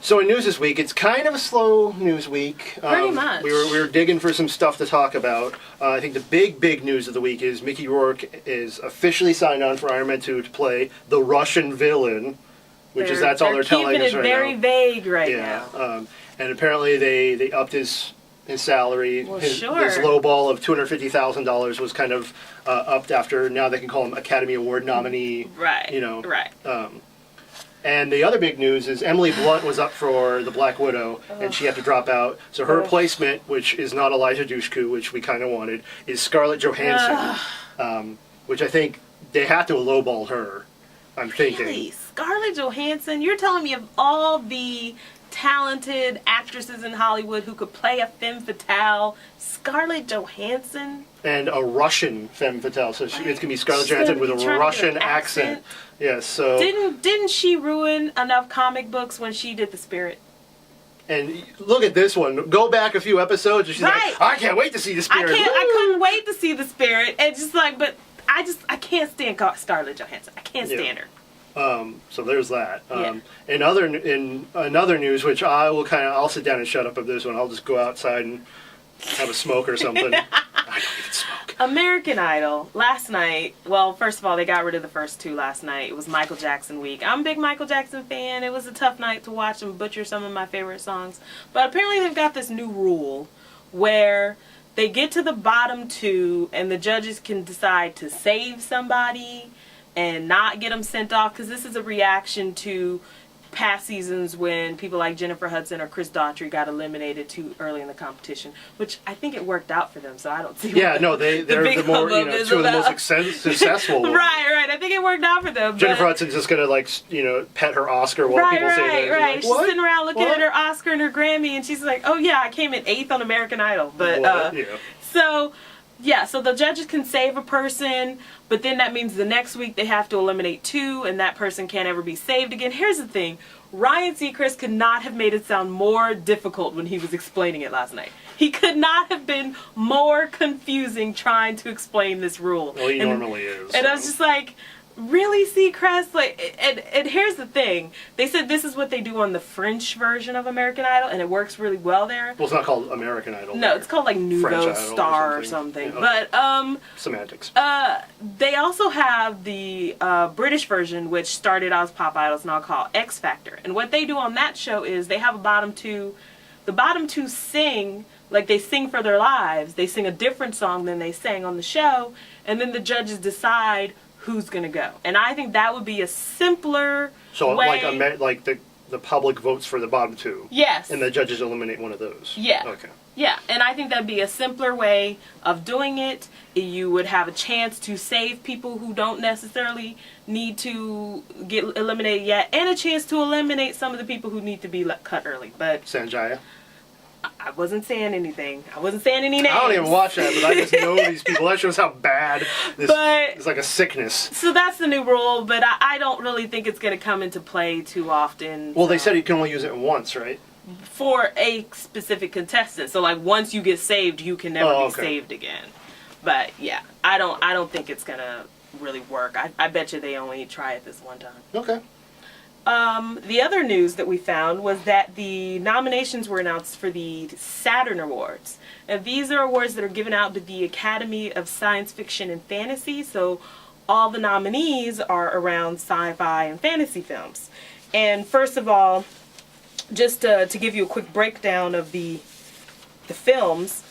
So in news this week, it's kind of a slow news week. Pretty much. We were digging for some stuff to talk about. I think the big news of the week is Mickey Rourke is officially signed on for Iron Man 2 to play the Russian villain, that's all they're telling us right now. Keeping it very vague right now. And apparently they upped his salary. Well, his sure. low ball of $250,000 was kind of upped after now they can call him Academy Award nominee. Right. Right. And the other big news is Emily Blunt was up for the Black Widow, and she had to drop out. So her replacement, which is not Elijah Dushku, which we kind of wanted, is Scarlett Johansson, which I think they had to lowball her, I'm thinking. Really? Scarlett Johansson? You're telling me of all the talented actresses in Hollywood who could play a femme fatale, Scarlett Johansson? And a Russian femme fatale, so it's going to be Scarlett Johansson with a Russian accent. Yes, so... Didn't she ruin enough comic books when she did The Spirit? And look at this one. Go back a few episodes and she's like, I can't wait to see The Spirit. I couldn't wait to see The Spirit. And just like, but I can't stand Scarlett Johansson. I can't stand her. So there's that. In another news, which I'll sit down and shut up of this one. I'll just go outside and have a smoke or something. I don't even smoke. American Idol last night. Well, first of all, they got rid of the first two last night. It was Michael Jackson week. I'm a big Michael Jackson fan. It was a tough night to watch him butcher some of my favorite songs. But apparently they've got this new rule where they get to the bottom two and the judges can decide to save somebody and not get them sent off, because this is a reaction to past seasons when people like Jennifer Hudson or Chris Daughtry got eliminated too early in the competition, which I think it worked out for them, so I don't see they're the more, two of the most successful ones. Right, I think it worked out for them. Jennifer Hudson's just gonna pet her Oscar while people say that. Right. She's sitting around looking at her Oscar and her Grammy, and she's like, oh yeah, I came in 8th on American Idol. But so the judges can save a person, but then that means the next week they have to eliminate two, and that person can't ever be saved again. Here's the thing. Ryan Seacrest could not have made it sound more difficult when he was explaining it last night. He could not have been more confusing trying to explain this rule. Well, he normally is. And I was just like, really, Seacrest? And here's the thing. They said this is what they do on the French version of American Idol, and it works really well there. Well, it's not called American Idol. No, it's called like Nouveau Star or something. Yeah, okay. But, semantics. they also have the British version, which started out as Pop Idols, now called X Factor. And what they do on that show is they have a bottom two. The bottom two sing, like they sing for their lives. They sing a different song than they sang on the show, and then the judges decide who's gonna go. And I think that would be a simpler way. Like the public votes for the bottom two. Yes. And the judges eliminate one of those. Yeah. Okay. Yeah, and I think that'd be a simpler way of doing it. You would have a chance to save people who don't necessarily need to get eliminated yet, and a chance to eliminate some of the people who need to be cut early. But Sanjaya? I wasn't saying anything. I wasn't saying any names. I don't even watch that, but I just know these people. That shows how bad this is, like a sickness. So that's the new rule, but I don't really think it's going to come into play too often. Well, they said you can only use it once, right? For a specific contestant. So like once you get saved, you can never be saved again. But yeah, I don't think it's going to really work. I bet you they only try it this one time. Okay. The other news that we found was that the nominations were announced for the Saturn Awards. And these are awards that are given out to the Academy of Science Fiction and Fantasy. So all the nominees are around sci-fi and fantasy films. And first of all, just to give you a quick breakdown of the films,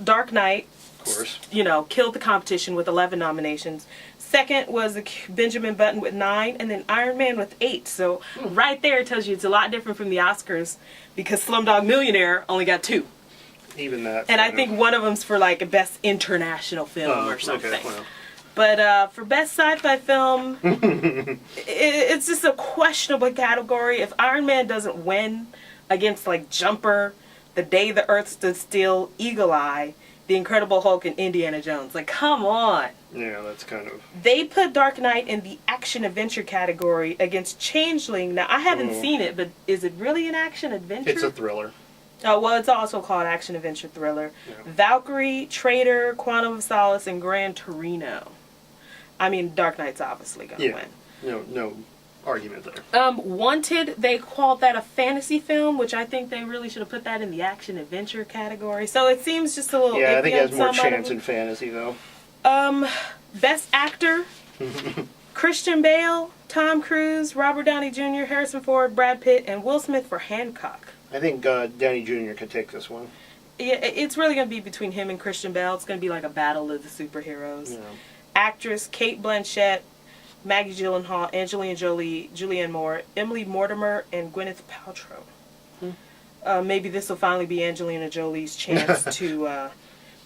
Dark Knight, of course, killed the competition with 11 nominations. Second was Benjamin Button with 9, and then Iron Man with 8. So right there it tells you it's a lot different from the Oscars, because Slumdog Millionaire only got 2. Even that. And I think one of them's for like a best international film or something. Okay, well. But for best sci-fi film, it's just a questionable category. If Iron Man doesn't win against like Jumper, The Day the Earth Stood Still, Eagle Eye, The Incredible Hulk, and Indiana Jones, like come on. Yeah, that's kind of... They put Dark Knight in the action-adventure category against Changeling. Now, I haven't seen it, but is it really an action-adventure? It's a thriller. Oh, well, it's also called action-adventure thriller. Yeah. Valkyrie, Traitor, Quantum of Solace, and Gran Torino. I mean, Dark Knight's obviously going to win. argument there. Wanted, they called that a fantasy film, which I think they really should have put that in the action-adventure category. So it seems just a little Yeah, iffy I think it has on more some of chance them. in fantasy, though. Best Actor, Christian Bale, Tom Cruise, Robert Downey Jr., Harrison Ford, Brad Pitt, and Will Smith for Hancock. I think Downey Jr. could take this one. Yeah, it's really going to be between him and Christian Bale. It's going to be like a battle of the superheroes. Yeah. Actress, Cate Blanchett, Maggie Gyllenhaal, Angelina Jolie, Julianne Moore, Emily Mortimer, and Gwyneth Paltrow. Maybe this will finally be Angelina Jolie's chance to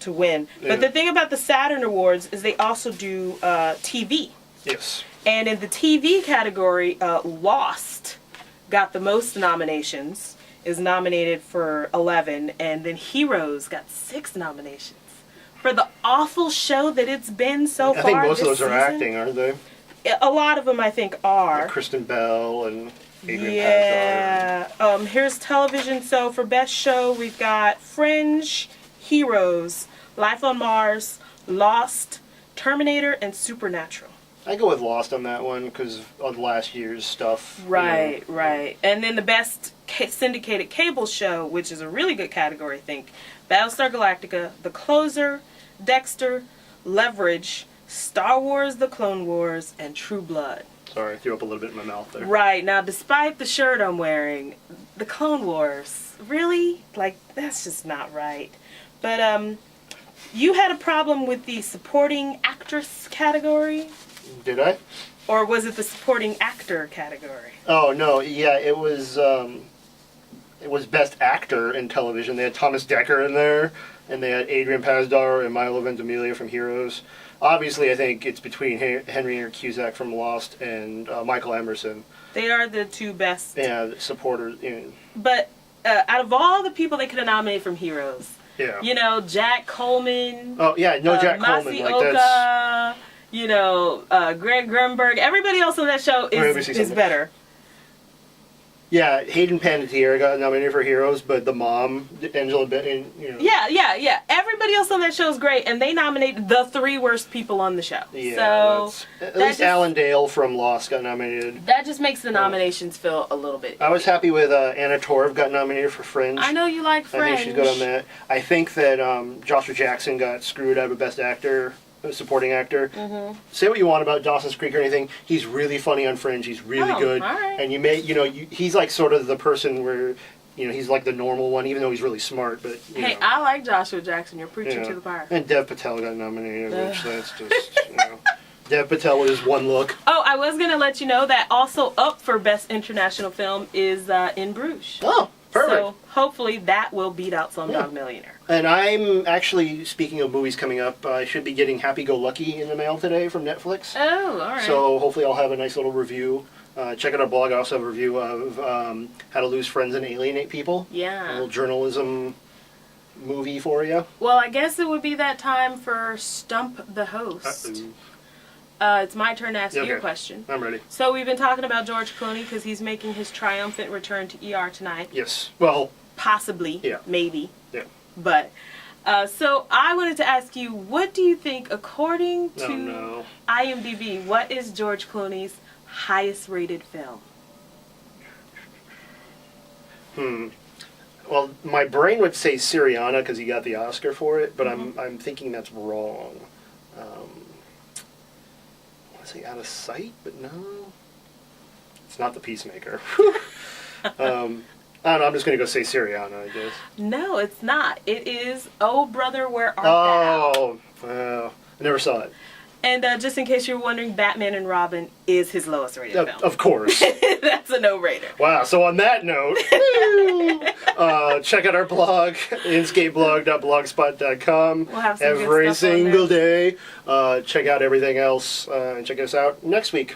win. Yeah. But the thing about the Saturn Awards is they also do TV. Yes. And in the TV category, Lost got the most nominations, is nominated for 11, and then Heroes got 6 nominations. For the awful show that it's been so far. I think most of this those are season. acting, aren't they? A lot of them, I think, are. Like Kristen Bell and Adrian Yeah. Here's television. So for best show, we've got Fringe, Heroes, Life on Mars, Lost, Terminator, and Supernatural. I go with Lost on that one because of last year's stuff. Right, right. And then the best syndicated cable show, which is a really good category, I think. Battlestar Galactica, The Closer, Dexter, Leverage, Star Wars, The Clone Wars, and True Blood. Sorry, I threw up a little bit in my mouth there. Right. Now, despite the shirt I'm wearing, The Clone Wars, really? Like, that's just not right. But, you had a problem with the supporting actress category? Did I? Or was it the supporting actor category? Oh, no, yeah, it was Best Actor in television. They had Thomas Dekker in there, and they had Adrian Pasdar and Milo Ventimiglia from Heroes. Obviously, I think it's between Henry Cusack from Lost and Michael Emerson. They are the two best. Yeah, supporters. But out of all the people they could have nominated from Heroes, Yeah. you know, Jack Coleman. Oh, yeah, no Jack Coleman. Masi Like, Oka, that's... you know, Greg Grunberg. Everybody else on that show Let me see is something. better. Yeah, Hayden Panettiere got nominated for Heroes, but the mom, Angela Benton, you know. Yeah. Everybody else on that show is great, and they nominated the 3 worst people on the show. Yeah, so at least just, Alan Dale from Lost got nominated. that just makes the nominations feel a little bit. I was happy with Anna Torv got nominated for Fringe. I know you like Fringe. I think she's good on that. I think that Joshua Jackson got screwed out of Best Actor, Supporting Actor. Mm-hmm. Say what you want about Dawson's Creek or anything, he's really funny on Fringe. He's really good. All right. And he's like sort of the person where, he's like the normal one, even though he's really smart. But Hey, I like Joshua Jackson. You're preaching you know. to the choir. And Dev Patel got nominated, which that's just Dev Patel with his one look. Oh, I was going to let you know that also up for Best International Film is In Bruges. Oh, perfect. So hopefully that will beat out Slumdog Millionaire. And I'm actually, speaking of movies coming up, I should be getting Happy Go Lucky in the mail today from Netflix. Oh, all right. So hopefully I'll have a nice little review. Check out our blog. I also have a review of How to Lose Friends and Alienate People. A Yeah. little journalism movie for you. Well, I guess it would be that time for Stump the Host. It's my turn to ask you a question. I'm ready. So we've been talking about George Clooney because he's making his triumphant return to ER tonight. Yes. Well, Possibly. Yeah. Maybe. yeah. But, so I wanted to ask you, what do you think, according to Oh, no. IMDb, what is George Clooney's highest rated film? Well, my brain would say Syriana because he got the Oscar for it, but I'm thinking that's wrong. I want to say Out of Sight, but no. It's not The Peacemaker. I don't know, I'm just going to go say Syriana, I guess. No, it's not. It is Oh Brother, Where Art Thou? Oh, well, I never saw it. And just in case you're wondering, Batman and Robin is his lowest rated film. Of course. That's a no-brainer. Wow, so on that note, check out our blog, inskateblog.blogspot.com. We'll have some good every stuff on single there. day. Check out everything else and check us out next week.